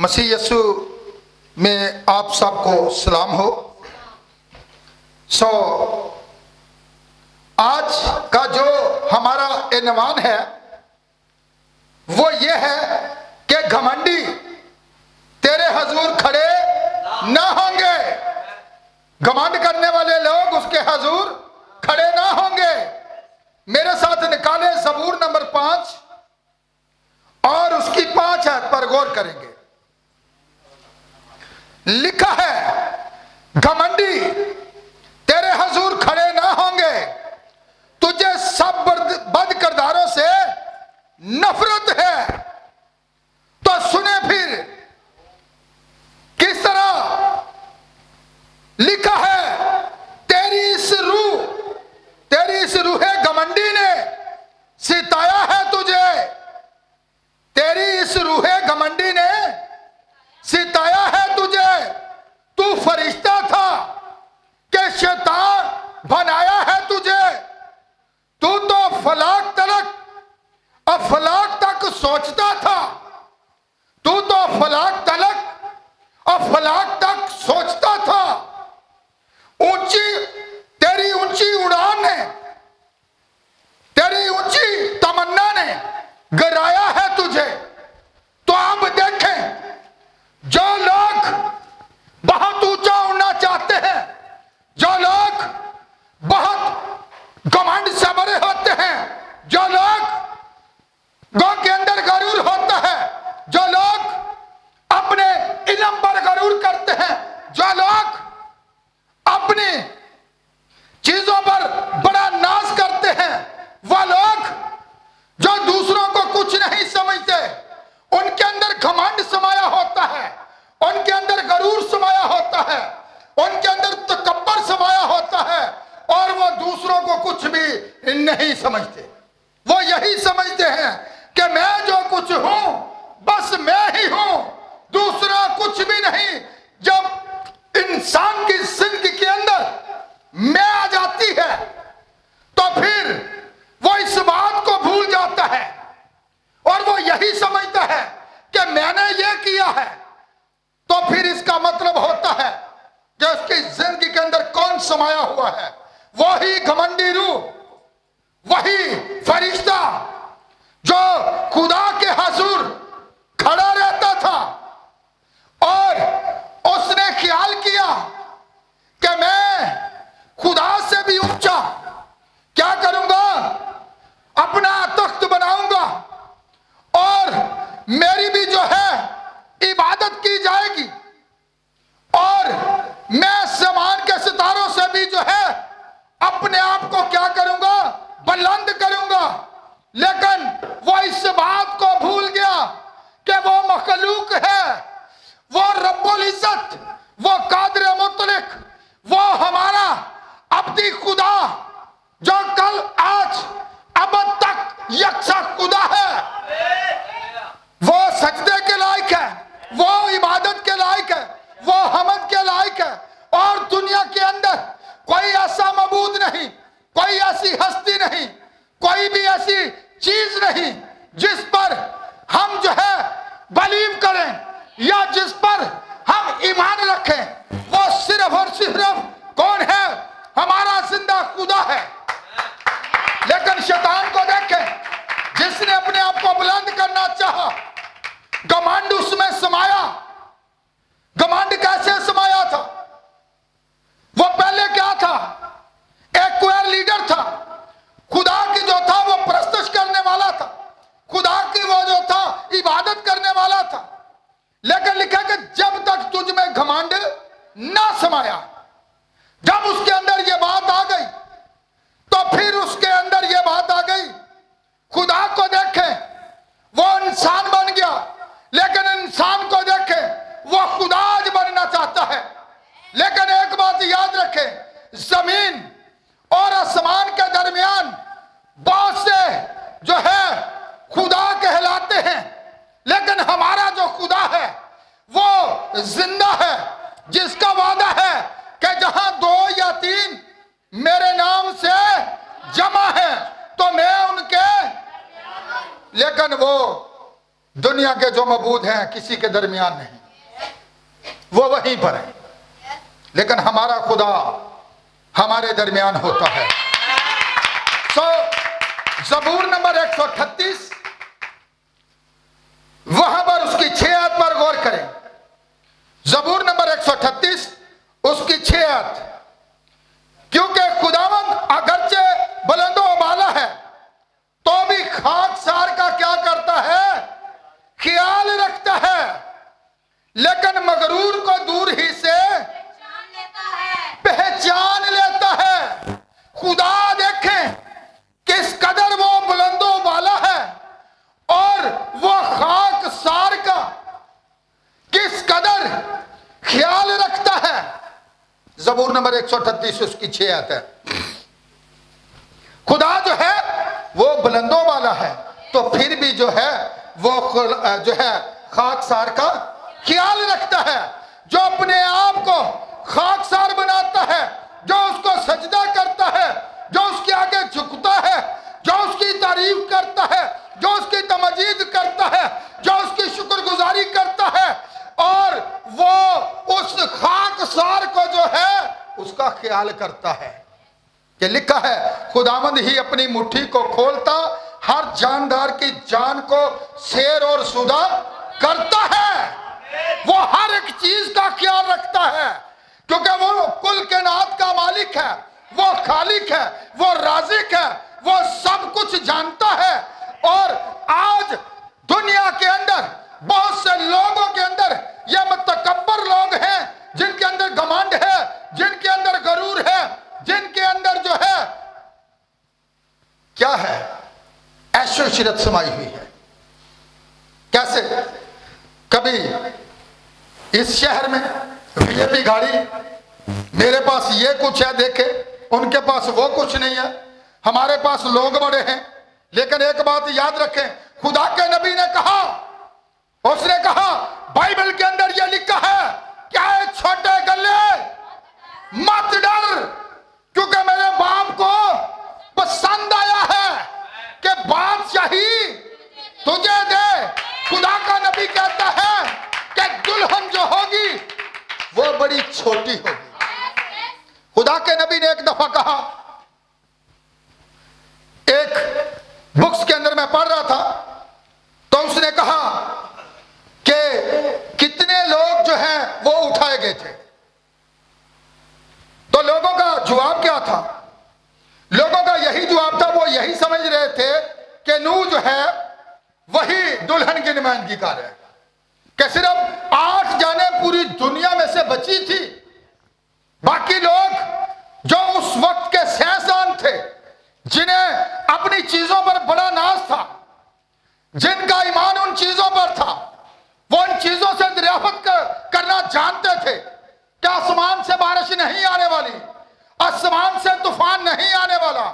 मसीह यीशु में आप सबको सलाम हो। आज का जो हमारा इन्वान है वो ये है कि घमंडी तेरे हजूर खड़े ना होंगे। घमंड करने वाले लोग उसके हजूर खड़े ना होंगे। मेरे साथ निकाले ज़बूर नंबर 5 और उसकी 5 आयत पर गौर करेंगे। लिखा है, घमंडी तेरे हजूर खड़े ना होंगे, तुझे सब बद किरदारों से नफरत है। तो सुने फिर किस तरह लिखा है, तेरी इस रूहे घमंडी ने सिताया है तुझे। तेरी इस रूहे घमंडी ने सिताया है तुझे। तू फरिश्ता था कि शैतान बनाया है तुझे। तू तो अफलाक तक सोचता था। तू तो अफलाक तक सोचता था। तेरी ऊंची उड़ान ने, तेरी ऊंची तमन्ना ने गिराया है तुझे। तो आप देखें, जो लोग बहुत ऊंचा उड़ना चाहते हैं, जो लोग बहुत घमंड से भरे होते हैं, जो लोग गौ के अंदर गरूर होता है, जो लोग अपने इल्म पर गरूर करते हैं, जो लोग अपनी चीजों पर बड़ा नाज करते हैं, वह लोग जो दूसरों को कुछ नहीं समझते, उनके अंदर घमंड समाया होता है, उनके अंदर गरूर समाया होता है, उनके अंदर तकब्बर समाया होता है और वो दूसरों को कुछ भी नहीं समझते। वो यही समझते हैं कि मैं जो कुछ हूं बस मैं ही हूं, दूसरा कुछ भी नहीं। जब इंसान की जिंदगी के अंदर मैं आ जाती है तो फिर वो इस बात को भूल जाता है और वो यही समझता है कि मैंने ये किया है। तो फिर इसका मतलब होता है कि उसकी जिंदगी के अंदर कौन समाया हुआ है? वही घमंडी रूह, वही फरिश्ता जो खुदा के हजूर खड़ा रहता था और उसने ख्याल किया कि मैं खुदा से भी ऊंचा क्या करूंगा, अपना तख्त बनाऊंगा और मेरी भी जो है इबादत की जाएगी और मैं समान के सितारों से भी जो है अपने आप को क्या करूंगा, बुलंद करूंगा। लेकिन वो इस बात को भूल गया कि वो मखलूक है, वो रब्बुल इज्जत, वो कादिर मुतलक, वो हमारा अब्दी खुदा जो कल आज अब तक यकसा खुदा है। वो सजदे के लायक है, वो इबादत के लायक है, वो हमद के लायक है और दुनिया के अंदर कोई ऐसा मबूद नहीं, कोई ऐसी हस्ती नहीं, कोई भी ऐसी चीज नहीं जिस पर हम जो है बिलीव करें या जिस पर हम ईमान रखें। वो सिर्फ और सिर्फ कौन है? हमारा जिंदा खुदा है। लेकिन शैतान को देखें, जिसने अपने आप को बुलंद करना चाहा, घमंड उसमें समाया। घमंड कैसे समाया था? वो पहले क्या था? एक क्वेर लीडर था, खुदा की जो था वो प्रस्तुत करने वाला था, खुदा की वो जो था इबादत करने वाला था। लेकिन लिखा कि जब तक तुझ में घमंड ना समाया, जब उसके अंदर ये बात आ गई तो फिर उसके अंदर ये बात आ गई, खुदा को देखे वो इंसान बन गया, लेकिन इंसान को देखे वो खुदा आज बनना चाहता है। लेकिन एक बात याद रखें, जमीन और आसमान के दरमियान बहुत से जो है खुदा कहलाते हैं, लेकिन हमारा जो खुदा है वो जिंदा है, जिसका वादा है कि जहां 2 या 3 मेरे नाम से जमा है तो मैं उनके। लेकिन वो दुनिया के जो मबूद हैं किसी के दरमियान नहीं, वो वहीं पर है, लेकिन हमारा खुदा हमारे दरमियान होता है। ज़बूर नंबर 138 वहां पर उसकी 6 आयत पर गौर करें। ज़बूर नंबर 138 उसकी 6 आयत। क्योंकि खुदावंद अगरचे बुलंदो बाला है तो भी खाकसार का क्या करता है, ख्याल रखता है, लेकिन मगरूर को दूर ही से पहचान लेता है। खुदा देखें किस कदर वो बुलंदो वाला है और वो खाकसार का किस कदर ख्याल रखता है। ज़बूर नंबर 138 उसकी 6 आयत है। खुदा जो है वो बुलंदों वाला है, तो फिर भी जो है वो जो है खाकसार का ख्याल रखता है। जो अपने आप को खाकसार बनाता है, जो उसको सजदा करता है, जो उसके आगे झुकता है, जो उसकी तारीफ करता है, जो उसकी तमजीद करता है, जो उसकी शुक्रगुजारी करता है, और वो उस खाकसार को जो है उसका ख्याल करता है। कि लिखा है खुदावंद ही अपनी मुट्ठी को खोलता, हर जानदार की जान को शेर और सुदा करता है। वो हर एक चीज का ख्याल रखता है, क्योंकि वो कुल कायनात का मालिक है, वो खालिक है, वो राज़िक है, वो सब कुछ जानता है। और आज दुनिया के अंदर बहुत से लोगों के अंदर ये मुतकब्बर लोग हैं, जिनके अंदर घमंड है, जिनके अंदर गरूर है, जिनके अंदर जो है क्या है, ऐशो इशरत समाई हुई है। कैसे? कभी इस शहर में वीआईपी गाड़ी, मेरे पास ये कुछ है देखे, उनके पास वो कुछ नहीं है, हमारे पास लोग बड़े हैं। लेकिन एक बात याद रखें, खुदा के नबी ने कहा, उसने कहा बाइबल के अंदर यह लिखा है, क्या है, छोटे गल्ले मत डर, क्योंकि मेरे बाप को पसंद आया है कि बादशाही तुझे दे। खुदा का नबी कहता है कि दुल्हन जो होगी वो बड़ी छोटी होगी। खुदा के नबी ने एक दफा कहा, एक बुक्स के अंदर मैं पढ़ रहा था, तो उसने कहा कि कितने लोग जो हैं वो उठाए गए थे। तो लोगों का जवाब क्या था? लोगों का यही जवाब था, वो यही समझ रहे थे कि नूह जो है वही दुल्हन की नुमाइंदगी कर रहे हैं, कि सिर्फ 8 जाने पूरी दुनिया में से बची थी, बाकी लोग जो उस वक्त के सहसान थे, जिन्हें अपनी चीजों पर बड़ा नाज था, जिनका ईमान उन चीजों पर था, वो उन चीजों से दरियाफत करना जानते थे कि आसमान से बारिश नहीं आने वाली, आसमान से तूफान नहीं आने वाला,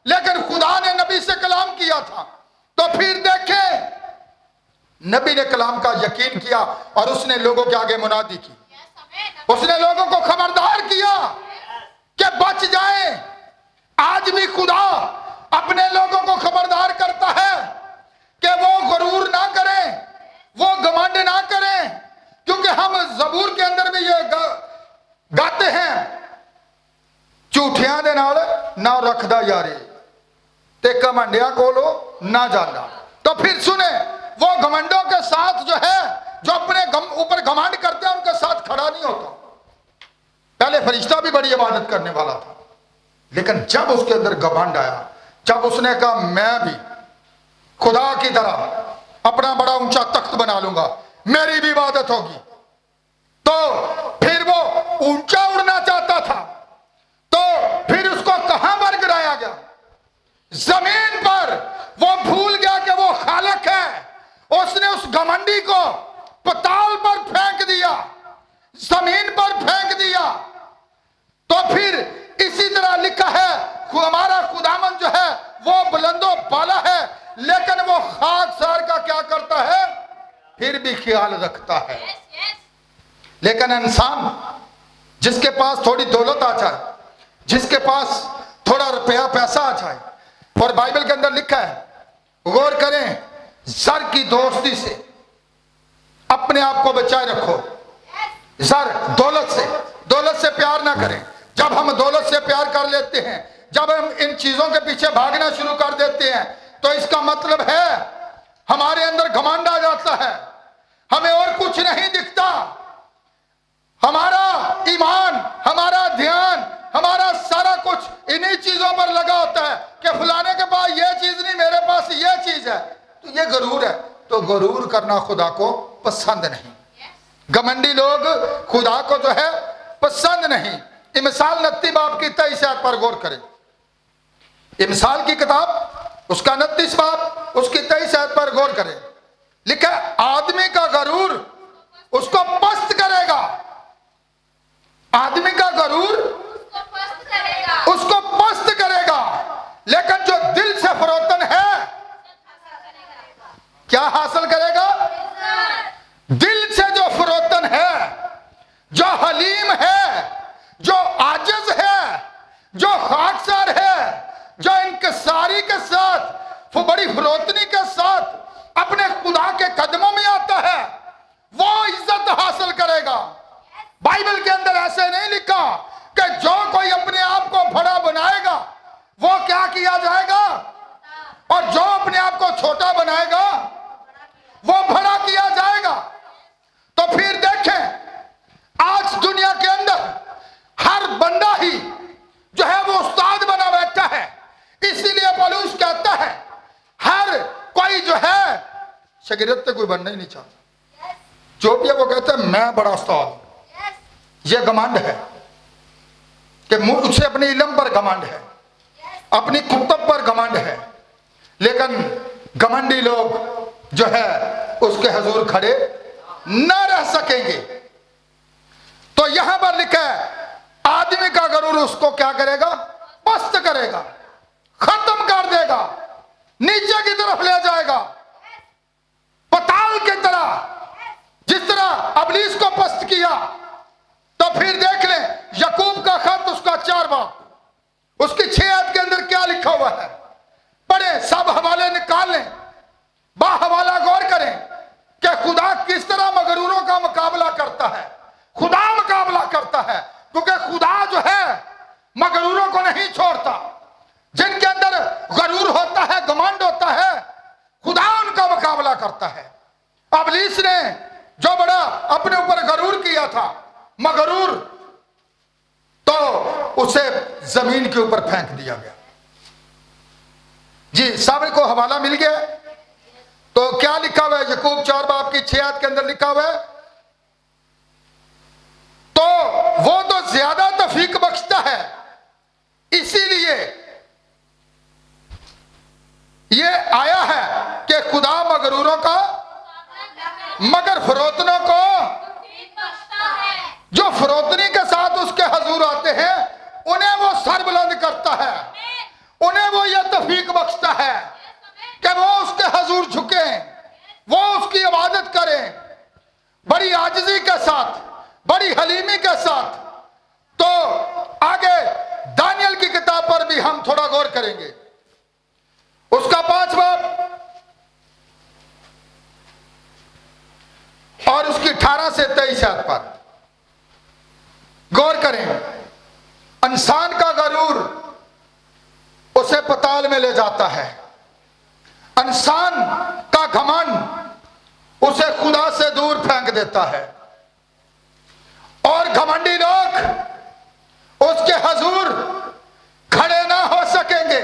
लेकिन खुदा ने नबी से कलाम किया था। तो फिर देखें, नबी ने कलाम का यकीन किया और उसने लोगों के आगे मुनादी की, उसने लोगों को खबरदार किया कि बच जाएं। आज भी खुदा अपने लोगों को खबरदार करता है कि वो गरूर ना करें, वो घमंड ना करें, क्योंकि हम ज़बूर के अंदर भी ये गाते हैं, झूठियां दे नाल ना रखदा यारे ते घमंडिया कोलो ना जाना। तो फिर सुने, वो घमंडों के साथ जो है, जो अपने ऊपर घमंड करते हैं, उनके साथ खड़ा नहीं होता। पहले फरिश्ता भी बड़ी इबादत करने वाला था, लेकिन जब उसके अंदर घमंड आया, जब उसने कहा मैं भी खुदा की तरह अपना बड़ा ऊंचा तख्त बना लूंगा, मेरी भी इबादत होगी, तो फिर वो ऊंचा उड़ना चाहता था, तो फिर उसको कहां पर गिराया गया? जमीन पर। वो भूल गया कि वो खालिक है, उसने उस घमंडी को पताल पर फेंक दिया, जमीन पर फेंक दिया। तो फिर इसी तरह लिखा है, हमारा खुदावन जो है वो बुलंदो बाला है, लेकिन वो खाकसार का क्या करता है? फिर भी ख्याल रखता है। लेकिन इंसान जिसके पास थोड़ी दौलत आ जाए, जिसके पास थोड़ा रुपया पैसा आ जाए, और बाइबल के अंदर लिखा है, गौर करें, सर की दोस्ती से अपने आप को बचाए रखो। सर दौलत से प्यार ना करें। जब हम दौलत से प्यार कर लेते हैं, जब हम इन चीजों के पीछे भागना शुरू कर देते हैं, तो इसका मतलब है हमारे अंदर घमंड आ जाता है, हमें और कुछ नहीं दिखता। हमारा ईमान, हमारा ध्यान, हमारा सारा कुछ इन्हीं चीजों पर लगा होता है कि फलाने के पास ये चीज नहीं, मेरे पास ये चीज है, तो ये गरूर है। तो गरूर करना खुदा को पसंद नहीं। घमंडी लोग खुदा को जो है पसंद नहीं। इमसाल 29 बाब की 23 आयत पर गौर करें। इमसाल की किताब उसका 29 बाब उसकी 23 आयत पर गौर करें। लिखा है, आदमी का गरूर उसको पस्त करेगा। आदमी का गरूर उसको पस्त करेगा, लेकिन जो दिल से फरोतन है क्या हासिल करेगा? दिल से जो फरोतन है, जो हलीम है, जो आजिज है, जो खाकसार है, जो इंकिसारी के साथ, वो बड़ी फरोतनी के साथ अपने खुदा के कदमों में आता है, वो इज्जत हासिल करेगा। बाइबल के अंदर ऐसे नहीं लिखा कि जो कोई अपने आप को बड़ा बनाएगा वो क्या किया जाएगा, और जो अपने आप को छोटा बनाएगा वो बड़ा किया जाएगा। तो फिर देखें, आज दुनिया के अंदर हर बंदा ही जो है वो उस्ताद बना बैठा है। इसीलिए पौलुस कहता है हर कोई जो है शागिर्द से कोई बनना ही नहीं चाहता। जो भी है वो कहता है मैं बड़ा उस्ताद। ये घमंड है कि मुझसे अपने इल्म पर घमंड है, अपनी कुतुब पर घमंड है, लेकिन घमंडी लोग जो है उसके हुजूर खड़े न रह सकेंगे। तो यहां पर लिखा है आदमी का गरूर उसको क्या करेगा? पस्त करेगा, खत्म कर देगा, नीचे की तरफ ले जाएगा, पताल की तरह। जिस तरह अबलीस को पस्त किया, तो फिर देख लें याकूब का खत उसका 4 बाब उसकी 6 आयत के अंदर क्या लिखा हुआ है। पढ़े, सब हवाले निकाल लें, बाहवाला गौर करें कि खुदा किस तरह मगरूरों का मुकाबला करता है। खुदा मुकाबला करता है, क्योंकि खुदा जो है मगरूरों को नहीं छोड़ता। जिनके अंदर गरूर होता है, घमंड होता है, खुदा उनका मुकाबला करता है। अबलीस ने जो बड़ा अपने ऊपर गरूर किया था, मगरूर, तो उसे जमीन के ऊपर फेंक दिया गया। जी, साबिर को हवाला मिल गया। तो क्या लिखा हुआ है? याकूब 4 बाब की 6 आयत के अंदर लिखा हुआ है, तो वो तो ज्यादा तौफीक बख्शता है, इसीलिए ये आया है कि खुदा मगरूरों का मगर फरोतनों को, जो फरोतनी के साथ उसके हुजूर आते हैं उन्हें वो सर बुलंद करता है, उन्हें वो ये तौफीक बख्शता है कि वो उसके हुजूर झुके, वो उसकी इबादत करें बड़ी आजिज़ी के साथ, बड़ी हलीमी के साथ। तो आगे दानियल की किताब पर भी हम थोड़ा गौर करेंगे। उसका 5 बाब और उसकी 18 से 23 आयत पर गौर करें। इंसान का गरूर उसे पताल में ले जाता है, इंसान का घमंड उसे खुदा से दूर फेंक देता है, और घमंडी लोग उसके हुजूर खड़े ना हो सकेंगे,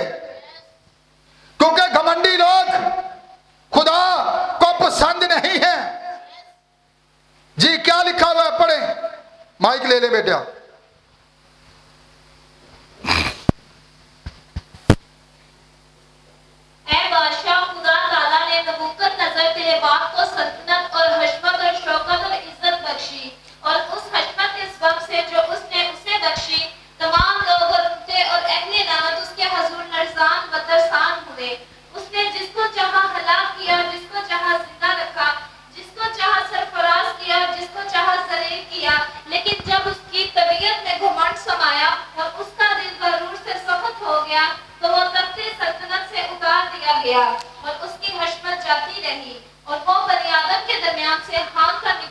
क्योंकि घमंडी लोग खुदा को पसंद नहीं है। जी, क्या लिखा हुआ है? पढ़ें, माइक ले ले बेटा। तेरे बाप को सल्तनत और हशमत और शौकत और इज्जत बख्शी, और उस हशमत इस वक्त से जो उसने उसे बख्शी, तमाम लोग और उनके और अहले नामत उसके हुजूर लरज़ान व तरसान हुए। उसने जिसको चाहा हलाक किया, जिसको चाहा जिंदा रखा, जिसको चाहा सरफराज किया, जिसको चाहा जलील किया, लेकिन जब उसकी तबीयत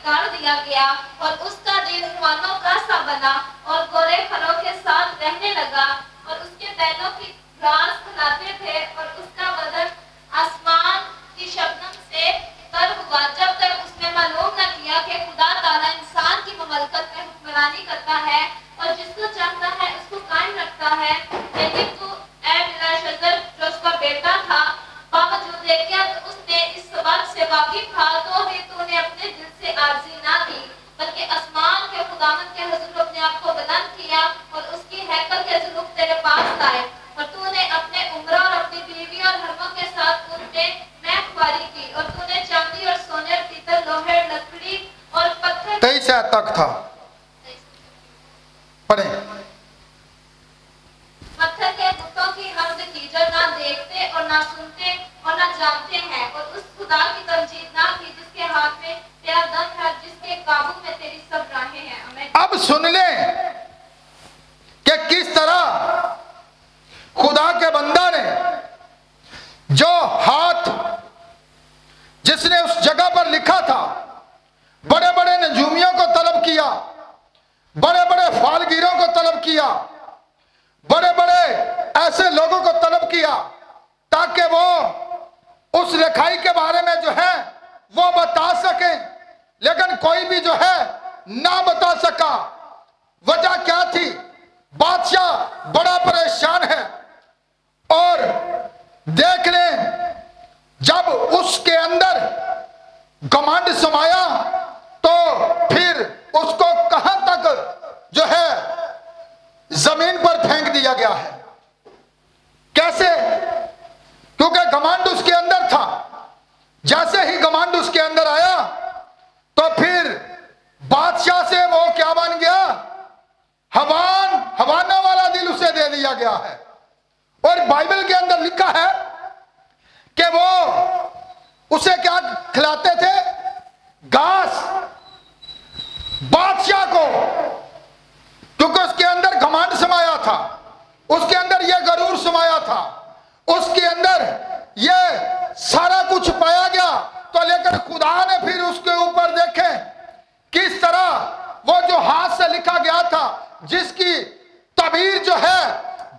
निकाल दिया गया और उसका दिल मानो का सा बना और गोरे फलों के साथ रहने लगा और उसके बैलों की घास खिलाते थे और उसका बदन आसमान की शबनम से तर हुआ जब तक उसने मालूम न किया कि खुदा ताला इंसान की ममलकत में हुक्मरानी करता है और जिसको चाहता है उसको कायम रखता है। लेकिन तू ऐ बिलाशजर जो उसका बेटा था, बावजूद क्या उसने इस सबक से वाकिफ था तो भी तूने अपने दिल से आर्जी ना की, बल्कि आसमान के खुदावंद के हुजूर अपने आप को बुलंद किया और उसकी हैकल के जुलूफ तेरे पास लाए और तूने अपने उम्र और अपनी बीवी और हरमों के साथ उन पे मैखवारी की और तूने चांदी और सोने और पीतल लोहे लकड़ी और पत्थर 23 तक था। पढ़े। पत्थर के बुतों की हमद की जो ना देखते और ना सुनते और ना जानते हैं और उस खुदा की तमजीद ना की जिसके हाथ में तेरा दम है, जिसके काबू में तेरी सब राहें हैं। आमीन। अब सुन ले कि किस तरह खुदा के बंदा ने जो हाथ जिसने उस जगह पर लिखा था, बड़े बड़े नजूमियों को तलब किया, बड़े बड़े फालगिरों को तलब किया, बड़े बड़े ऐसे लोगों को तलब किया ताकि वो उस लिखाई के बारे में जो है वो बता सके, लेकिन कोई भी जो है ना बता सका। वजह क्या थी? बादशाह बड़ा परेशान है और देख लें जब उसके अंदर घमंड समाया तो फिर उसको कहां तक जो है जमीन पर फेंक दिया गया है। कैसे? क्योंकि घमंड उसके अंदर था। जैसे ही घमंड उसके अंदर आया तो फिर बादशाह से वो क्या बन गया? हवाना वाला दिल उसे दे दिया गया है। और बाइबल के अंदर लिखा है कि वो उसे क्या खिलाते थे? घास। बादशाह को, क्योंकि उसके अंदर घमंड समाया था, उसके अंदर यह गरूर समाया था, उसके अंदर यह सारा कुछ पाया गया। तो लेकर खुदा ने फिर उसके ऊपर देखे किस तरह वो जो हाथ से लिखा गया था, जिसकी तबीर जो है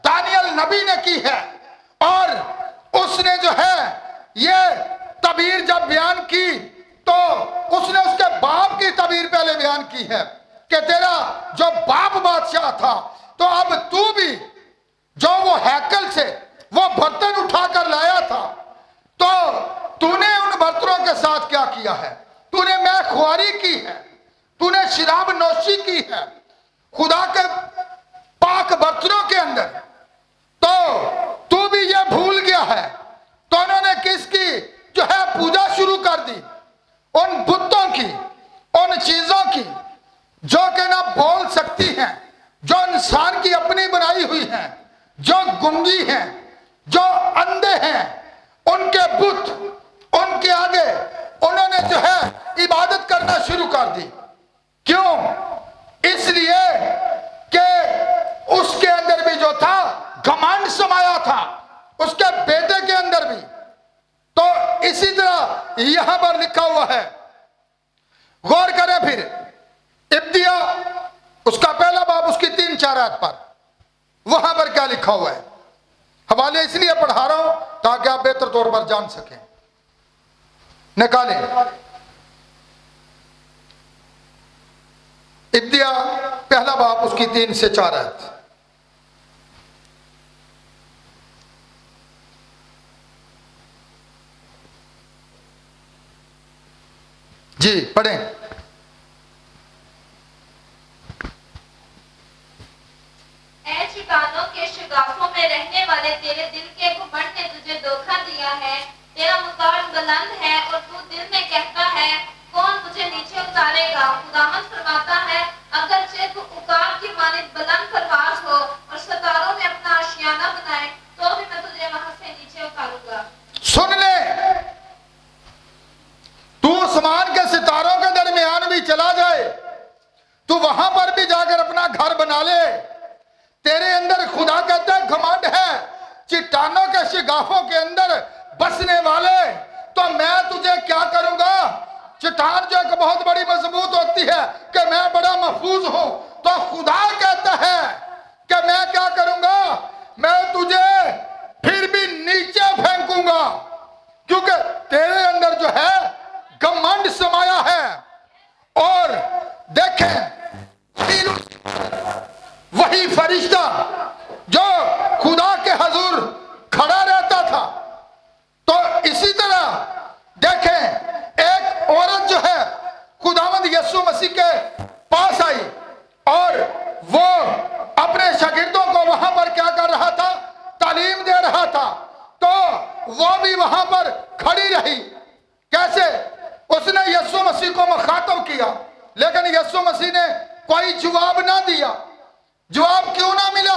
दानियल नबी ने की है, और उसने जो है ये तबीर जब बयान की तो उसने उसके बाप की तबीर पहले बयान की है कि तेरा जो बाप बादशाह था, तो अब तू भी जो वो हैकल से वो बर्तन उठाकर लाया था, तो तूने उन बर्तनों के साथ क्या किया है? तूने मैखवारी की है, तूने शराब नोशी की है खुदा के पाक बर्तनों के अंदर, तो तू भी ये भूल गया है। तो उन्होंने किसकी जो है पूजा शुरू कर दी? उन बुतों की, उन चीजों की जो कि ना बोल सकती हैं, जो इंसान की अपनी बनाई हुई हैं, जो गुंगी हैं, जो अंधे हैं, उनके बुत, उनके आगे उन्होंने जो है इबादत करना शुरू कर दी। क्यों? इसलिए कि उसके अंदर भी जो था घमंड समाया था, उसके बेटे के अंदर भी। तो इसी तरह यहां पर लिखा हुआ है, गौर करें फिर इब्तिया उसका पहला बाब उसकी 3-4 आयत पर, वहां पर क्या लिखा हुआ है। हवाले इसलिए पढ़ा रहा हूं ताकि आप बेहतर तौर पर जान सकें। निकालें इब्तिया पहला बाब उसकी 3 से 4 आयत। जी पढ़ें। ऐ चट्टानों के शगाफों में रहने वाले तेरे दिल के घमंड ने तुझे धोखा दिया है। तेरा मुकाम बुलंद है और तू दिल में कहता है कौन मुझे नीचे उतारेगा। खुदावंद फरमाता है अगरचे तू उकाब की मानिंद बुलंद परवाज हो और सितारों में अपना आशियाना बनाए, तो भी मैं तुझे वहां से नीचे उतारूंगा। सुन ले, तू आसमान के सितारों के दरमियान भी चला जाए, तू वहां पर भी जाकर अपना घर बना ले, तेरे अंदर खुदा कहता है घमंड है, चट्टानों के शिगाफों के अंदर बसने वाले, तो मैं तुझे क्या करूंगा? चट्टान जो एक बहुत बड़ी मजबूत महफूज हूं, तो खुदा कहता है कि मैं क्या करूंगा, मैं तुझे फिर भी नीचे फेंकूंगा, क्योंकि तेरे अंदर जो है घमंड समाया है। और देखें वही फरिश्ता जो खुदा के हजूर खड़ा रहता था, तो इसी तरह देखें एक औरत जो है खुदावंद यीशु मसीह के पास आई और वो अपने शागिर्दों को वहां पर क्या कर रहा था, तालीम दे रहा था। तो वो भी वहां पर खड़ी रही। कैसे? उसने यीशु मसीह को मुखातब किया, लेकिन यीशु मसीह ने कोई जवाब ना दिया। जवाब क्यों ना मिला?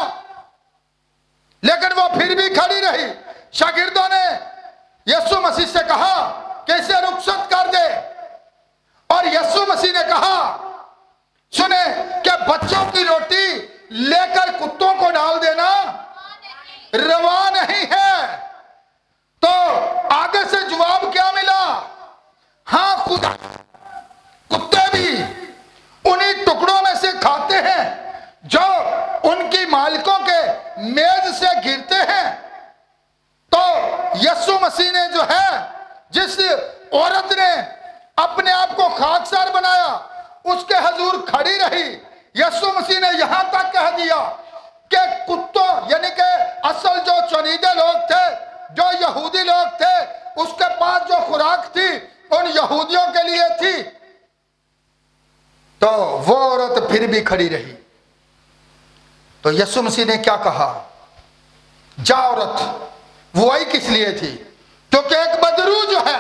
लेकिन वो फिर भी खड़ी रही। शागिर्दों ने यीशु मसीह से कहा कि इसे रुखसत कर दे, और यीशु मसीह ने कहा, सुने, कि बच्चों की रोटी लेकर कुत्तों को डाल देना रवा नहीं है। तो आगे से जवाब क्या मिला? हाँ, खुदा कुत्ते भी उन्हीं टुकड़ों में से खाते हैं जो उनकी मालिकों के मेज से गिरते हैं। तो यीशु मसीह ने जो है, जिस औरत ने अपने आप को खाकसार बनाया, उसके हजूर खड़ी रही। यीशु मसीह ने यहां तक कह दिया कि कुत्तों, यानी कि असल जो चुनिंदे लोग थे, जो यहूदी लोग थे, उसके पास जो खुराक थी उन यहूदियों के लिए थी। तो वो औरत फिर भी खड़ी रही। तो यीशु मसीह ने क्या कहा? जा औरत। वो आई किस लिए थी? क्योंकि एक बदरू जो है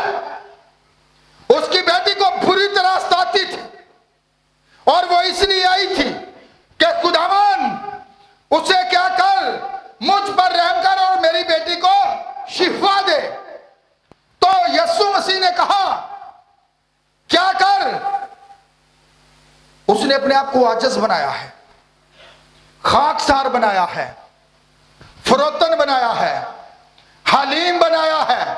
उसकी बेटी को बुरी तरह सताती थी, और वो इसलिए आई थी कि खुदावन उसे क्या कर, मुझ पर रहम कर और मेरी बेटी को शिफा दे। तो यीशु मसीह ने कहा क्या कर? उसने अपने आप को आजिज बनाया है, खाकसार बनाया है, फरोतन बनाया है, हलीम बनाया है,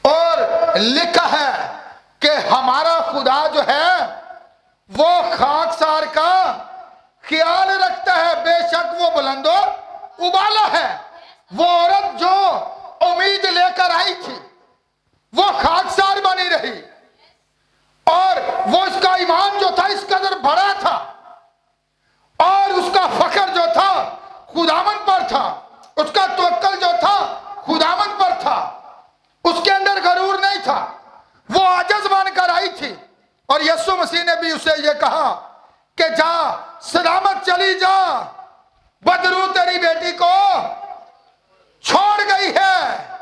और लिखा है कि हमारा खुदा जो है वो खाकसार का ख्याल रखता है, बेशक वो बुलंदो उबाला है। वो औरत जो उम्मीद लेकर आई थी वो खाकसार बनी रही, और वो उसका ईमान जो था इस कदर बड़ा था, और उसका फख्र जो था खुदावन पर था, उसका तवक्कल जो था खुदावन पर था, उसके अंदर गरूर नहीं था, वो आजिज बनकर आई थी। और यीशु मसीह ने भी उसे ये कहा कि जा, सलामत चली जा, बदरू तेरी बेटी को छोड़ गई है।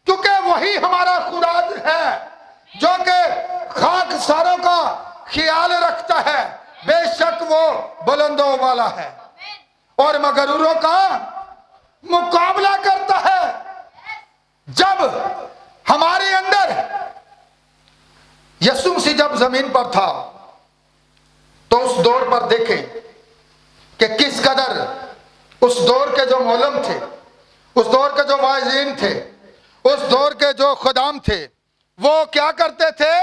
क्योंकि वही हमारा खुदा है जो कि खाकसारों का ख्याल रखता है, बेशक वो बुलंदों वाला है, और मगरूरों का मुकाबला करता है। जब हमारे अंदर यीशु मसीह जब जमीन पर था, तो उस दौर पर देखें कि किस कदर उस दौर के जो मौलम थे, उस दौर के जो वाइज़ीन थे, उस दौर के जो खुदाम थे, वो क्या करते थे?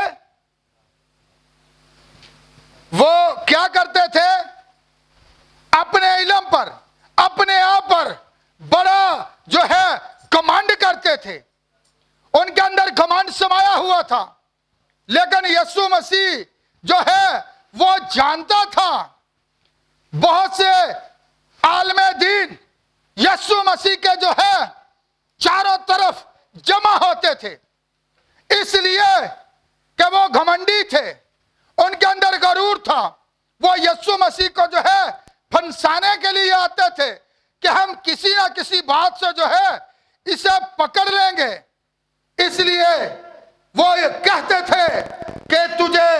वो क्या करते थे? अपने इल्म पर, अपने आप पर बड़ा जो है कमांड करते थे। उनके अंदर कमांड समाया हुआ था। लेकिन यीशु मसीह जो है वो जानता था, बहुत से आलमे दीन यीशु मसीह के जो है चारों तरफ जमा होते थे, इसलिए कि वो घमंडी थे, उनके अंदर गरूर था। वो यीशु मसीह को जो है फंसाने के लिए आते थे कि हम किसी ना किसी बात से जो है इसे पकड़ लेंगे। इसलिए वो कहते थे कि तुझे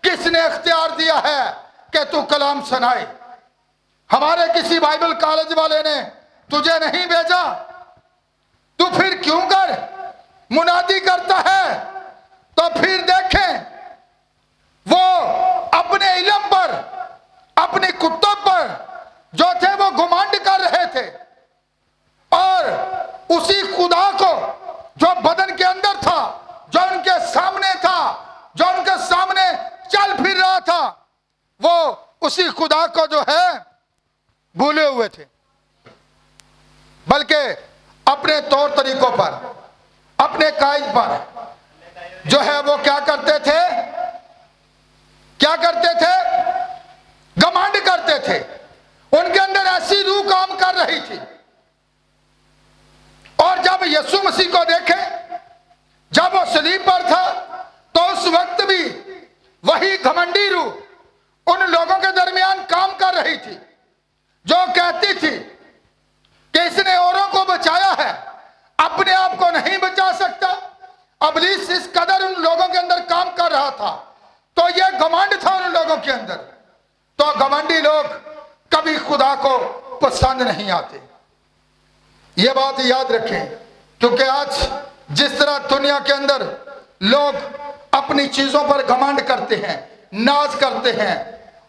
किसने इख्तियार दिया है कि तू कलाम सुनाए? हमारे किसी बाइबल कॉलेज वाले ने तुझे नहीं भेजा, तू फिर क्यों कर मुनादी करता है? तो फिर देखें, वो अपने इल्म पर, अपनी कुतुब पर जो थे वो घुमंड कर रहे थे, और उसी खुदा को जो बदन के अंदर था, जो उनके सामने था, जो उनके सामने चल फिर रहा था, वो उसी खुदा को जो है भूले हुए थे, बल्कि अपने तौर तरीकों पर, अपने कायद पर जो है वो क्या करते थे, क्या करते थे, घमंड करते थे। उनके अंदर ऐसी रूह काम कर रही थी। और जब यीशु मसीह को देखे, जब वो सलीब पर था, तो उस वक्त भी वही घमंडी रूह उन लोगों के दरमियान काम कर रही थी, जो कहती थी कि इसने औरों को बचाया है, अपने आप को नहीं बचा सकता। इब्लीस इस कदर उन लोगों के अंदर काम कर रहा था, तो ये घमंड था उन लोगों के अंदर। तो घमंडी लोग कभी खुदा को पसंद नहीं आते। ये बात याद रखें, क्योंकि आज जिस तरह दुनिया के अंदर लोग अपनी चीजों पर घमंड करते हैं, नाज करते हैं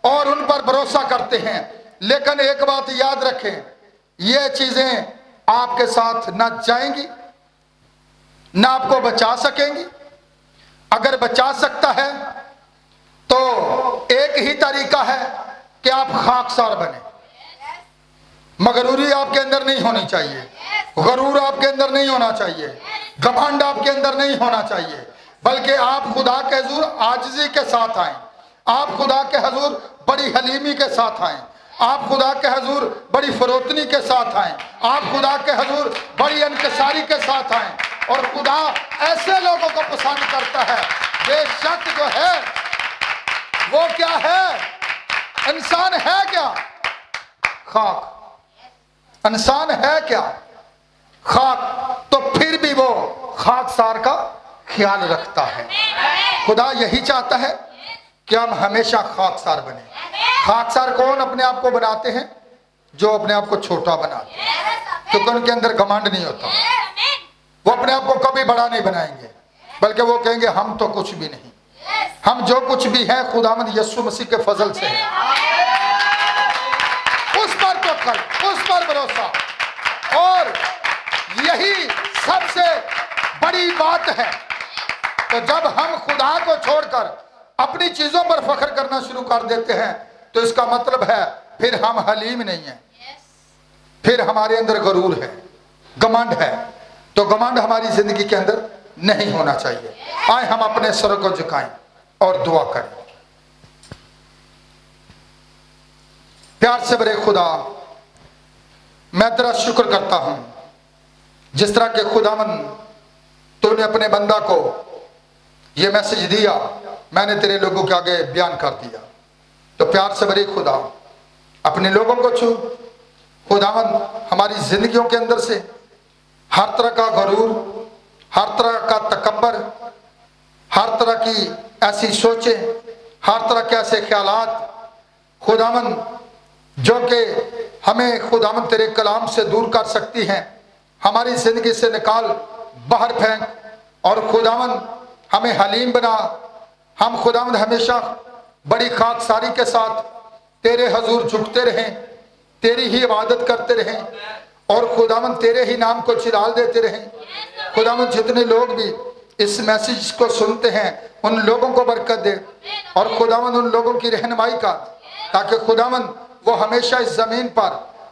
और उन पर भरोसा करते हैं, लेकिन एक बात याद रखें, ये चीजें आपके साथ ना जाएंगी, ना आपको बचा सकेंगी। अगर बचा सकता है तो एक ही तरीका है कि आप खाकसार बने। मगरूरी आपके अंदर नहीं होनी चाहिए, गरूर आपके अंदर नहीं होना चाहिए, घमंड आपके अंदर नहीं होना चाहिए, बल्कि आप खुदा के हुजूर आजिज़ी के साथ आएं। आप खुदा के हुजूर बड़ी हलीमी के साथ आएं। आप खुदा के हुजूर बड़ी फरोतनी के साथ आएं। आप खुदा के हुजूर बड़ी इनकिसारी के साथ आएं। और खुदा ऐसे लोगों को पसंद करता है। बेशक जो है वो क्या है, इंसान है क्या, खाक। इंसान है क्या, खाक। तो फिर भी वो खाकसार का ख्याल रखता है। खुदा यही चाहता है कि हम हमेशा खाकसार बने। खाकसार कौन अपने आप को बनाते हैं? जो अपने आप को छोटा बनाते हैं, क्योंकि उनके अंदर घमंड नहीं होता। वो अपने आप को कभी बड़ा नहीं बनाएंगे, बल्कि वो कहेंगे हम तो कुछ भी नहीं, हम जो कुछ भी है खुदावंद यीशु मसीह के फजल से है। उस पर तवक्कुल, उस पर भरोसा। और यही सबसे बड़ी बात है। तो जब हम खुदा को छोड़कर अपनी चीजों पर फख्र करना शुरू कर देते हैं, तो इसका मतलब है फिर हम हलीम नहीं है, फिर हमारे अंदर गरूर है, घमंड है। तो घमंड हमारी जिंदगी के अंदर नहीं होना चाहिए। आए हम अपने सर को झुकाएं और दुआ करें। प्यार से बड़े खुदा, मैं तेरा शुक्र करता हूं, जिस तरह के खुदावंद तूने अपने बंदा को ये मैसेज दिया, मैंने तेरे लोगों के आगे बयान कर दिया। तो प्यार से बड़े खुदा, अपने लोगों को छू खुदावंद, हमारी जिंदगियों के अंदर से हर तरह का गरूर, हर तरह का तकब्बर, हर तरह की ऐसी सोचें, हर तरह के ऐसे ख्यालात खुदावंद जो कि हमें खुदावंद तेरे कलाम से दूर कर सकती हैं, हमारी जिंदगी से निकाल, बाहर फेंक। और खुदावंद हमें हलीम बना। हम खुदावंद हमेशा बड़ी खाकसारी के साथ तेरे हजूर झुकते रहें, तेरी ही इबादत करते रहें और खुदावंद तेरे ही नाम को चिराल देते रहें। खुदावंद जितने लोग भी इस मैसेज को सुनते हैं, उन लोगों को बरकत दे और खुदावंद उन लोगों की रहनुमाई का, ताकि खुदावंद वो हमेशा इस जमीन पर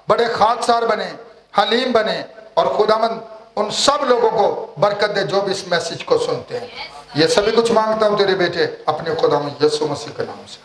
बड़े खाकसार बने, हलीम बने और खुदावंद उन सब लोगों को बरकत दे जो भी इस मैसेज को सुनते हैं। ये सभी कुछ मांगता हूं तेरे बेटे अपने खुदावंद यीशु मसीह के नाम से।